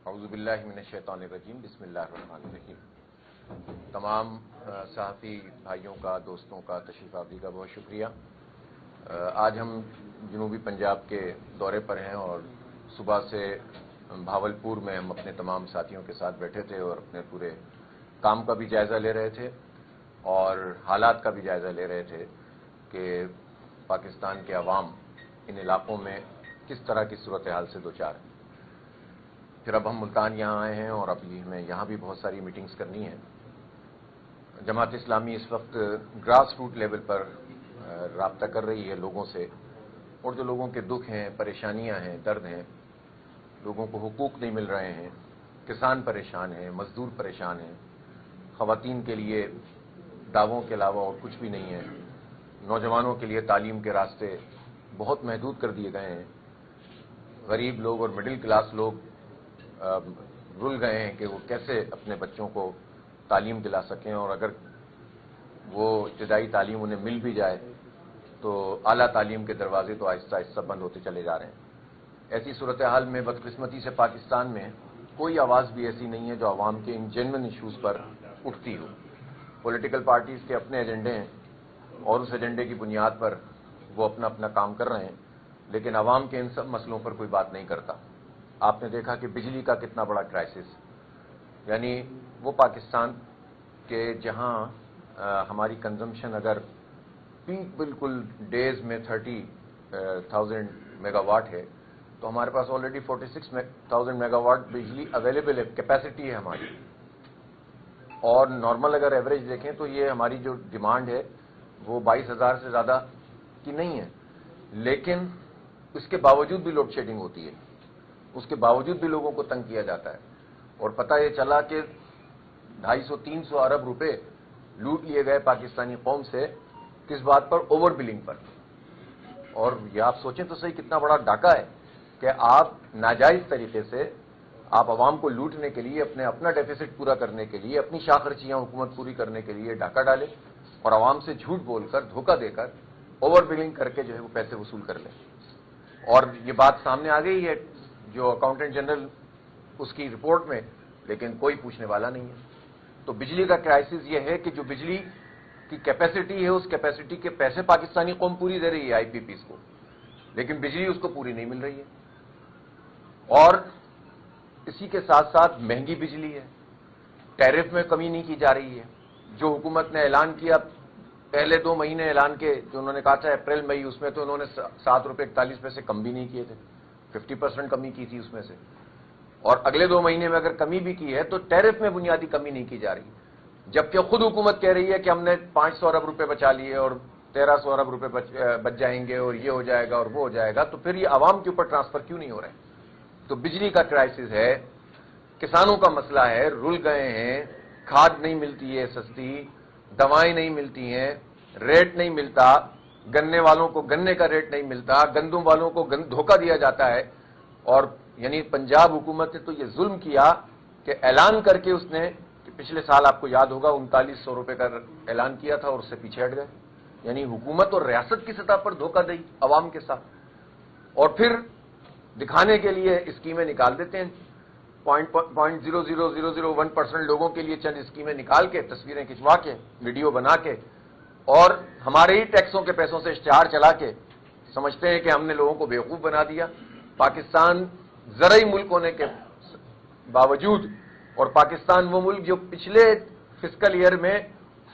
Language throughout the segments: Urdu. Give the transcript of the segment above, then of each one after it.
اعوذ باللہ من الشیطان الرجیم، بسم اللہ الرحمن الرحیم۔ تمام صحافی بھائیوں کا، دوستوں کا، تشریف آوری کا بہت شکریہ۔ آج ہم جنوبی پنجاب کے دورے پر ہیں اور صبح سے بھاولپور میں ہم اپنے تمام ساتھیوں کے ساتھ بیٹھے تھے اور اپنے پورے کام کا بھی جائزہ لے رہے تھے اور حالات کا بھی جائزہ لے رہے تھے کہ پاکستان کے عوام ان علاقوں میں کس طرح کی صورتحال سے دوچار ہے۔ پھر اب ہم ملتان یہاں آئے ہیں اور اب ہمیں یہاں بھی بہت ساری میٹنگز کرنی ہیں۔ جماعت اسلامی اس وقت گراس روٹ لیول پر رابطہ کر رہی ہے لوگوں سے، اور جو لوگوں کے دکھ ہیں، پریشانیاں ہیں، درد ہیں، لوگوں کو حقوق نہیں مل رہے ہیں، کسان پریشان ہیں، مزدور پریشان ہیں، خواتین کے لیے دعووں کے علاوہ اور کچھ بھی نہیں ہے، نوجوانوں کے لیے تعلیم کے راستے بہت محدود کر دیے گئے ہیں، غریب لوگ اور مڈل کلاس لوگ رل گئے ہیں کہ وہ کیسے اپنے بچوں کو تعلیم دلا سکیں، اور اگر وہ ابتدائی تعلیم انہیں مل بھی جائے تو اعلیٰ تعلیم کے دروازے تو آہستہ آہستہ بند ہوتے چلے جا رہے ہیں۔ ایسی صورتحال میں بدقسمتی سے پاکستان میں کوئی آواز بھی ایسی نہیں ہے جو عوام کے ان جینوئن ایشوز پر اٹھتی ہو۔ پولیٹیکل پارٹیز کے اپنے ایجنڈے ہیں اور اس ایجنڈے کی بنیاد پر وہ اپنا اپنا کام کر رہے ہیں، لیکن عوام کے ان سب مسئلوں پر کوئی بات نہیں کرتا۔ آپ نے دیکھا کہ بجلی کا کتنا بڑا کرائسس، یعنی وہ پاکستان کے جہاں ہماری کنزمپشن اگر پیک بالکل ڈیز میں 30,000 میگا واٹ ہے تو ہمارے پاس آلریڈی 46,000 میگا واٹ بجلی اویلیبل ہے، کیپیسٹی ہے ہماری، اور نارمل اگر ایوریج دیکھیں تو یہ ہماری جو ڈیمانڈ ہے وہ 22,000 سے زیادہ کی نہیں ہے، لیکن اس کے باوجود بھی لوڈ شیڈنگ ہوتی ہے، اس کے باوجود بھی لوگوں کو تنگ کیا جاتا ہے، اور پتہ یہ چلا کہ 250-300 ارب روپے لوٹ لیے گئے پاکستانی قوم سے، کس بات پر؟ اوور بلنگ پر۔ اور یہ آپ سوچیں تو صحیح کتنا بڑا ڈاکہ ہے کہ آپ ناجائز طریقے سے آپ عوام کو لوٹنے کے لیے، اپنا ڈیفیسٹ پورا کرنے کے لیے، اپنی شاخرچیاں حکومت پوری کرنے کے لیے ڈاکہ ڈالیں اور عوام سے جھوٹ بول کر، دھوکہ دے کر، اوور بلنگ کر کے جو ہے وہ پیسے وصول کر لیں۔ اور یہ بات سامنے آ گئی ہے جو اکاؤنٹنٹ جنرل اس کی رپورٹ میں، لیکن کوئی پوچھنے والا نہیں ہے۔ تو بجلی کا کرائسس یہ ہے کہ جو بجلی کی کیپیسٹی ہے، اس کیپیسٹی کے پیسے پاکستانی قوم پوری دے رہی ہے آئی پی پیز کو، لیکن بجلی اس کو پوری نہیں مل رہی ہے، اور اسی کے ساتھ ساتھ مہنگی بجلی ہے، ٹیرف میں کمی نہیں کی جا رہی ہے۔ جو حکومت نے اعلان کیا پہلے 2 مہینے اعلان کے، جو انہوں نے کہا تھا اپریل مئی، اس میں تو انہوں نے 7.41 روپے کم بھی نہیں کیے تھے، 50% کمی کی تھی اس میں سے، اور اگلے 2 مہینے میں اگر کمی بھی کی ہے تو ٹیرف میں بنیادی کمی نہیں کی جا رہی، جبکہ خود حکومت کہہ رہی ہے کہ ہم نے 500 ارب روپے بچا لیے اور 1300 ارب روپے بچ جائیں گے اور یہ ہو جائے گا اور وہ ہو جائے گا، تو پھر یہ عوام کے اوپر ٹرانسفر کیوں نہیں ہو رہے؟ تو بجلی کا کرائسس ہے، کسانوں کا مسئلہ ہے، رل گئے ہیں، کھاد نہیں ملتی ہے سستی، دوائیں نہیں ملتی ہیں، ریٹ نہیں ملتا، گنے والوں کو گنے کا ریٹ نہیں ملتا، گندم والوں کو دھوکہ دیا جاتا ہے، اور یعنی پنجاب حکومت نے تو یہ ظلم کیا کہ اعلان کر کے اس نے کہ پچھلے سال آپ کو یاد ہوگا 3900 روپے کا اعلان کیا تھا اور اس سے پیچھے ہٹ گئے، یعنی حکومت اور ریاست کی سطح پر دھوکہ دی عوام کے ساتھ، اور پھر دکھانے کے لیے اسکیمیں نکال دیتے ہیں، 0.00001% لوگوں کے لیے چند اسکیمیں نکال کے، تصویریں کھنچوا کے، ویڈیو بنا کے، اور ہمارے ہی ٹیکسوں کے پیسوں سے اشتہار چلا کے سمجھتے ہیں کہ ہم نے لوگوں کو بیوقوف بنا دیا۔ پاکستان زرعی ملک ہونے کے باوجود، اور پاکستان وہ ملک جو پچھلے فسکل ایئر میں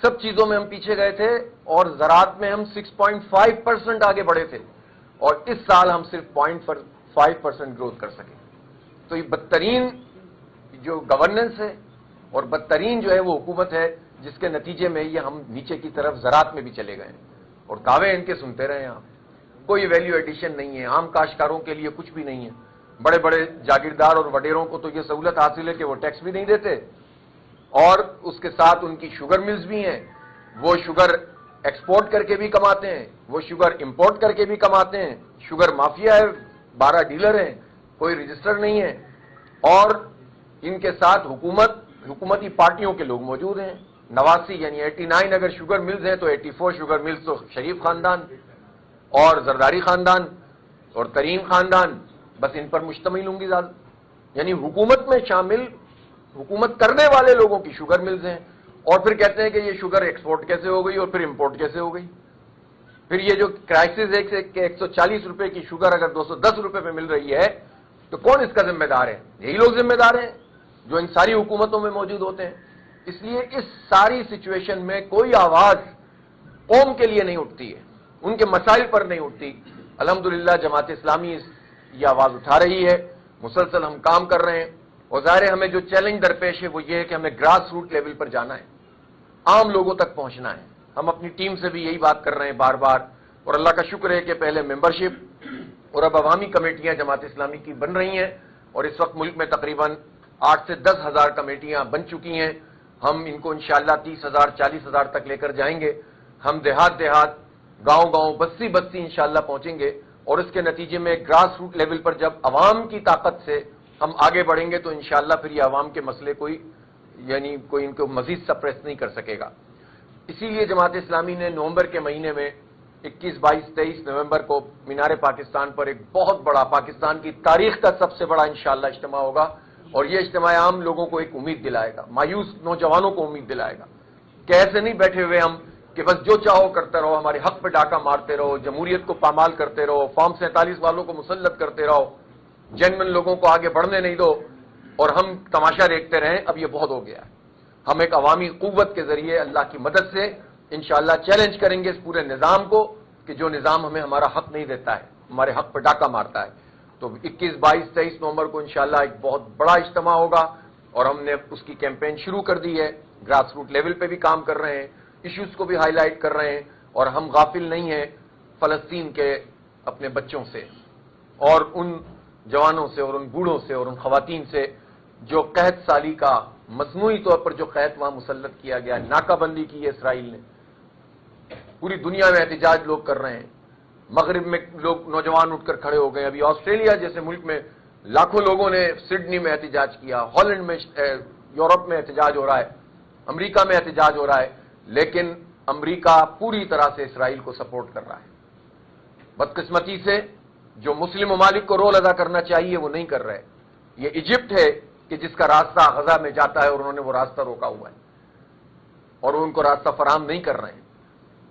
سب چیزوں میں ہم پیچھے گئے تھے اور زراعت میں ہم 6.5% آگے بڑھے تھے، اور اس سال ہم صرف 0.5% گروتھ کر سکے۔ تو یہ بدترین جو گورننس ہے اور بدترین جو ہے وہ حکومت ہے، جس کے نتیجے میں یہ ہم نیچے کی طرف زراعت میں بھی چلے گئے ہیں، اور دعوے ان کے سنتے رہے ہیں آپ، کوئی ویلیو ایڈیشن نہیں ہے، عام کاشتکاروں کے لیے کچھ بھی نہیں ہے۔ بڑے بڑے جاگیردار اور وڈیروں کو تو یہ سہولت حاصل ہے کہ وہ ٹیکس بھی نہیں دیتے، اور اس کے ساتھ ان کی شوگر ملز بھی ہیں، وہ شوگر ایکسپورٹ کر کے بھی کماتے ہیں، وہ شوگر امپورٹ کر کے بھی کماتے ہیں، شوگر مافیا ہے، 12 ڈیلر ہیں، کوئی رجسٹر نہیں ہے، اور ان کے ساتھ حکومتی پارٹیوں کے لوگ موجود ہیں، 89 یعنی 89 اگر شوگر ملز ہیں تو 84 شوگر ملز تو شریف خاندان اور زرداری خاندان اور کریم خاندان، بس ان پر مشتمل ہوں گی زیادہ۔ یعنی حکومت میں شامل حکومت کرنے والے لوگوں کی شوگر ملز ہیں، اور پھر کہتے ہیں کہ یہ شوگر ایکسپورٹ کیسے ہو گئی اور پھر امپورٹ کیسے ہو گئی. پھر یہ جو کرائسس ہے کہ 140 روپے کی شوگر اگر 210 روپے پہ مل رہی ہے تو کون اس کا ذمہ دار ہے؟ یہی لوگ ذمہ دار ہیں جو ان ساری حکومتوں میں موجود ہوتے ہیں. اس لیے اس ساری سچویشن میں کوئی آواز قوم کے لیے نہیں اٹھتی ہے، ان کے مسائل پر نہیں اٹھتی. الحمدللہ جماعت اسلامی یہ آواز اٹھا رہی ہے، مسلسل ہم کام کر رہے ہیں، اور ظاہر ہے ہمیں جو چیلنج درپیش ہے وہ یہ ہے کہ ہمیں گراس روٹ لیول پر جانا ہے، عام لوگوں تک پہنچنا ہے. ہم اپنی ٹیم سے بھی یہی بات کر رہے ہیں بار بار، اور اللہ کا شکر ہے کہ پہلے ممبرشپ اور اب عوامی کمیٹیاں جماعت اسلامی کی بن رہی ہیں، اور اس وقت ملک میں تقریباً 8 سے 10 ہزار کمیٹیاں بن چکی ہیں. ہم ان کو انشاءاللہ 30,000 40,000 تک لے کر جائیں گے. ہم دیہات گاؤں بستی انشاءاللہ پہنچیں گے، اور اس کے نتیجے میں گراس روٹ لیول پر جب عوام کی طاقت سے ہم آگے بڑھیں گے تو انشاءاللہ پھر یہ عوام کے مسئلے کوئی ان کو مزید سپریس نہیں کر سکے گا. اسی لیے جماعت اسلامی نے نومبر کے مہینے میں 21 22 23 نومبر کو مینار پاکستان پر ایک بہت بڑا پاکستان کی تاریخ کا سب سے بڑا انشاءاللہ اجتماع ہوگا، اور یہ اجتماع عام لوگوں کو ایک امید دلائے گا، مایوس نوجوانوں کو امید دلائے گا کہ ایسے نہیں بیٹھے ہوئے ہم کہ بس جو چاہو کرتے رہو، ہمارے حق پہ ڈاکہ مارتے رہو، جمہوریت کو پامال کرتے رہو، فارم 47 والوں کو مسلط کرتے رہو، جنمن لوگوں کو آگے بڑھنے نہیں دو اور ہم تماشا دیکھتے رہیں. اب یہ بہت ہو گیا ہے. ہم ایک عوامی قوت کے ذریعے اللہ کی مدد سے انشاءاللہ چیلنج کریں گے اس پورے نظام کو کہ جو نظام ہمیں ہمارا حق نہیں دیتا ہے، ہمارے حق پہ ڈاکہ مارتا ہے. تو 21 22 23 نومبر کو انشاءاللہ ایک بہت بڑا اجتماع ہوگا، اور ہم نے اس کی کیمپین شروع کر دی ہے. گراس روٹ لیول پہ بھی کام کر رہے ہیں، ایشوز کو بھی ہائی لائٹ کر رہے ہیں، اور ہم غافل نہیں ہیں فلسطین کے اپنے بچوں سے اور ان جوانوں سے اور ان بوڑھوں سے اور ان خواتین سے جو قحط سالی کا مصنوعی طور پر جو قحط وہاں مسلط کیا گیا، ناکہ بندی کی ہے اسرائیل نے. پوری دنیا میں احتجاج لوگ کر رہے ہیں، مغرب میں لوگ نوجوان اٹھ کر کھڑے ہو گئے. ابھی آسٹریلیا جیسے ملک میں لاکھوں لوگوں نے سڈنی میں احتجاج کیا، ہالینڈ میں، یورپ میں احتجاج ہو رہا ہے، امریکہ میں احتجاج ہو رہا ہے، لیکن امریکہ پوری طرح سے اسرائیل کو سپورٹ کر رہا ہے. بدقسمتی سے جو مسلم ممالک کو رول ادا کرنا چاہیے وہ نہیں کر رہے. یہ ایجپٹ ہے کہ جس کا راستہ غزہ میں جاتا ہے اور انہوں نے وہ راستہ روکا ہوا ہے اور وہ ان کو راستہ فراہم نہیں کر رہے ہیں.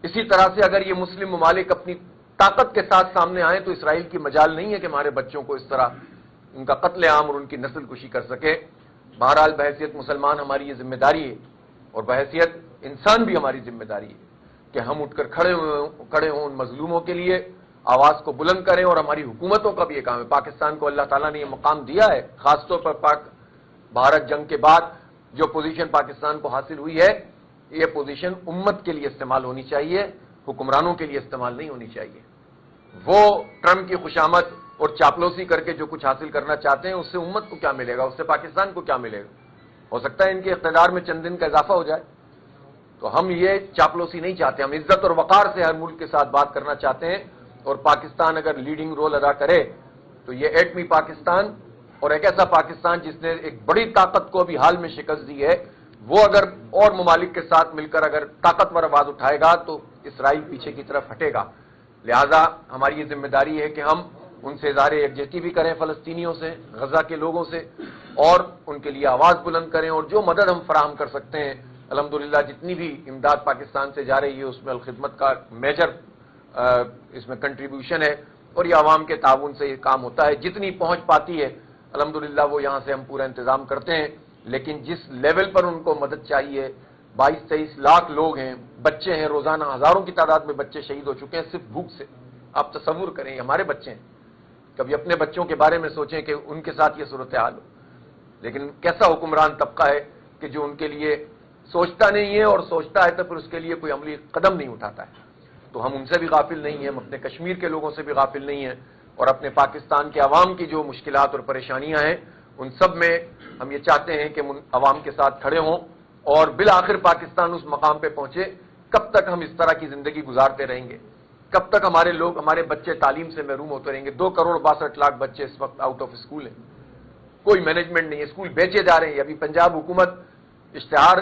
اسی طرح سے اگر یہ مسلم ممالک اپنی طاقت کے ساتھ سامنے آئیں تو اسرائیل کی مجال نہیں ہے کہ ہمارے بچوں کو اس طرح ان کا قتل عام اور ان کی نسل کشی کر سکے. بہرحال بحیثیت مسلمان ہماری یہ ذمہ داری ہے، اور بحیثیت انسان بھی ہماری ذمہ داری ہے کہ ہم اٹھ کر کھڑے ہوں ان مظلوموں کے لیے، آواز کو بلند کریں. اور ہماری حکومتوں کا بھی یہ کام ہے. پاکستان کو اللہ تعالیٰ نے یہ مقام دیا ہے، خاص طور پر پاک بھارت جنگ کے بعد جو پوزیشن پاکستان کو حاصل ہوئی ہے، یہ پوزیشن امت کے لیے استعمال ہونی چاہیے، حکمرانوں کے لیے استعمال نہیں ہونی چاہیے. وہ ٹرمپ کی خوشامد اور چاپلوسی کر کے جو کچھ حاصل کرنا چاہتے ہیں اس سے امت کو کیا ملے گا، اس سے پاکستان کو کیا ملے گا؟ ہو سکتا ہے ان کے اقتدار میں چند دن کا اضافہ ہو جائے. تو ہم یہ چاپلوسی نہیں چاہتے، ہم عزت اور وقار سے ہر ملک کے ساتھ بات کرنا چاہتے ہیں. اور پاکستان اگر لیڈنگ رول ادا کرے تو یہ ایٹمی پاکستان اور ایک ایسا پاکستان جس نے ایک بڑی طاقت کو ابھی حال میں شکست دی ہے، وہ اگر اور ممالک کے ساتھ مل کر اگر طاقتور آواز اٹھائے گا تو اسرائیل پیچھے کی طرف ہٹے گا. لہذا ہماری یہ ذمہ داری ہے کہ ہم ان سے اظہار یکجہتی بھی کریں، فلسطینیوں سے، غزہ کے لوگوں سے، اور ان کے لیے آواز بلند کریں. اور جو مدد ہم فراہم کر سکتے ہیں، الحمدللہ جتنی بھی امداد پاکستان سے جا رہی ہے اس میں الخدمت کا میجر اس میں کنٹریبیوشن ہے، اور یہ عوام کے تعاون سے یہ کام ہوتا ہے. جتنی پہنچ پاتی ہے الحمدللہ وہ یہاں سے ہم پورا انتظام کرتے ہیں. لیکن جس لیول پر ان کو مدد چاہیے، 22-23 لاکھ لوگ ہیں، بچے ہیں، روزانہ ہزاروں کی تعداد میں بچے شہید ہو چکے ہیں صرف بھوک سے. آپ تصور کریں، ہمارے بچے ہیں. کبھی اپنے بچوں کے بارے میں سوچیں کہ ان کے ساتھ یہ صورتحال ہو. لیکن کیسا حکمران طبقہ ہے کہ جو ان کے لیے سوچتا نہیں ہے، اور سوچتا ہے تو پھر اس کے لیے کوئی عملی قدم نہیں اٹھاتا ہے. تو ہم ان سے بھی غافل نہیں ہیں، ہم اپنے کشمیر کے لوگوں سے بھی غافل نہیں ہیں، اور اپنے پاکستان کے عوام کی جو مشکلات اور پریشانیاں ہیں ان سب میں ہم یہ چاہتے ہیں کہ ہم عوام کے ساتھ کھڑے ہوں اور بالآخر پاکستان اس مقام پہ پہنچے. کب تک ہم اس طرح کی زندگی گزارتے رہیں گے؟ کب تک ہمارے لوگ، ہمارے بچے تعلیم سے محروم ہوتے رہیں گے؟ 2.62 کروڑ بچے اس وقت آؤٹ آف اسکول ہیں، کوئی مینجمنٹ نہیں ہے، اسکول بیچے جا رہے ہیں. ابھی پنجاب حکومت اشتہار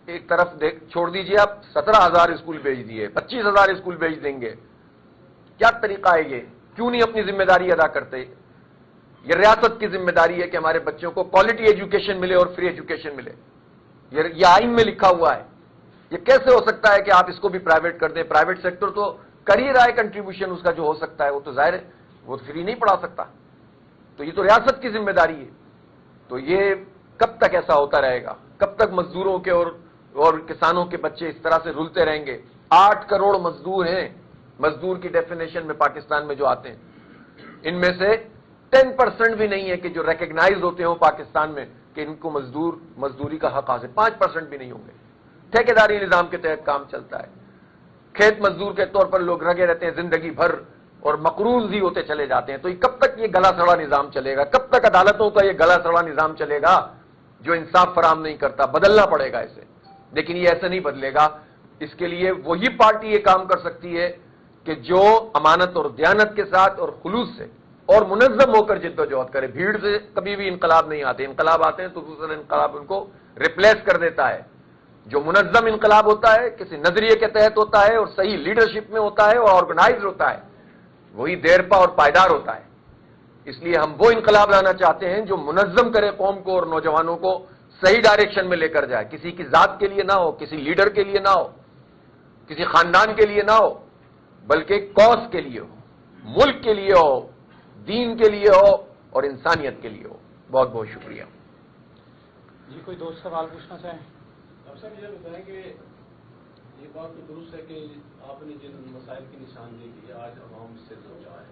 ایک طرف چھوڑ دیجئے، آپ 17,000 اسکول بیچ دیے، 25,000 اسکول بیچ دیں گے. کیا طریقہ ہے یہ؟ کیوں نہیں اپنی ذمہ داری ادا کرتے؟ یہ ریاست کی ذمہ داری ہے کہ ہمارے بچوں کو کوالٹی ایجوکیشن ملے اور فری ایجوکیشن ملے. یہ آئین میں لکھا ہوا ہے. یہ کیسے ہو سکتا ہے کہ آپ اس کو بھی پرائیویٹ کر دیں؟ پرائیویٹ سیکٹر تو کر ہی رہا ہے کنٹریبیوشن اس کا جو ہو سکتا ہے، وہ تو ظاہر ہے وہ فری نہیں پڑھا سکتا. تو یہ تو ریاست کی ذمہ داری ہے. تو یہ کب تک ایسا ہوتا رہے گا؟ کب تک مزدوروں کے اور کسانوں کے بچے اس طرح سے رلتے رہیں گے؟ 8 کروڑ مزدور ہیں. مزدور کی ڈیفینیشن میں پاکستان میں جو آتے ہیں، ان میں سے 10% بھی نہیں ہے کہ جو ریکگنائز ہوتے ہوں پاکستان میں کہ ان کو مزدوری کا حق حاصل. 5% بھی نہیں ہوں گے. ٹھیکیداری نظام کے تحت کام چلتا ہے. کھیت مزدور کے طور پر لوگ لگے رہتے ہیں زندگی بھر اور مقروض ہی ہوتے چلے جاتے ہیں. تو یہ کب تک یہ گلا سڑا نظام چلے گا؟ کب تک عدالتوں کا یہ گلا سڑا نظام چلے گا جو انصاف فراہم نہیں کرتا؟ بدلنا پڑے گا اسے. لیکن یہ ایسے نہیں بدلے گا. اس کے لیے وہی پارٹی یہ کام کر سکتی ہے کہ جو امانت اور دیانت کے ساتھ اور خلوص سے اور منظم ہو کر جد و جہد کرے. بھیڑ سے کبھی بھی انقلاب نہیں آتے. انقلاب آتے ہیں تو دوسرا انقلاب ان کو ریپلیس کر دیتا ہے. جو منظم انقلاب ہوتا ہے کسی نظریے کے تحت ہوتا ہے اور صحیح لیڈرشپ میں ہوتا ہے اور آرگنائز ہوتا ہے، وہی دیرپا اور پائیدار ہوتا ہے. اس لیے ہم وہ انقلاب لانا چاہتے ہیں جو منظم کرے قوم کو اور نوجوانوں کو صحیح ڈائریکشن میں لے کر جائے. کسی کی ذات کے لیے نہ ہو، کسی لیڈر کے لیے نہ ہو، کسی خاندان کے لیے نہ ہو، بلکہ کاز کے لیے ہو، ملک کے لیے ہو، دین کے لیے ہو اور انسانیت کے لیے ہو. بہت بہت شکریہ. جی کوئی دوست سوال پوچھنا چاہیں؟ ڈاکٹر صاحب یہ بتائیں کہ یہ بات تو درست ہے کہ آپ نے جن مسائل کی نشاندہی کی آج عوام سے سوچا ہے،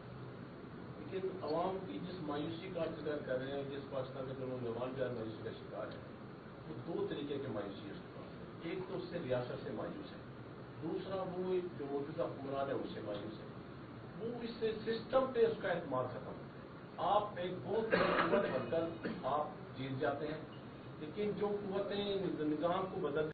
لیکن عوام کی جس مایوسی کا ذکر کر رہے ہیں، جس پاکستان کے نوجوان جو ہے مایوسی کا شکار ہے، وہ 2 طریقے کی مایوسی ہے اس کے پاس. ایک تو اس سے ریاست سے مایوس ہے، دوسرا وہ جو موجودہ حکمران ہے اس سے مایوس ہے. وہ اس سے سسٹم پہ اس کا اعتماد ختم ہوتا ہے. آپ ایک بہت بڑی قوت بن کر آپ جیت جاتے ہیں، لیکن جو قوتیں نظام کو بدل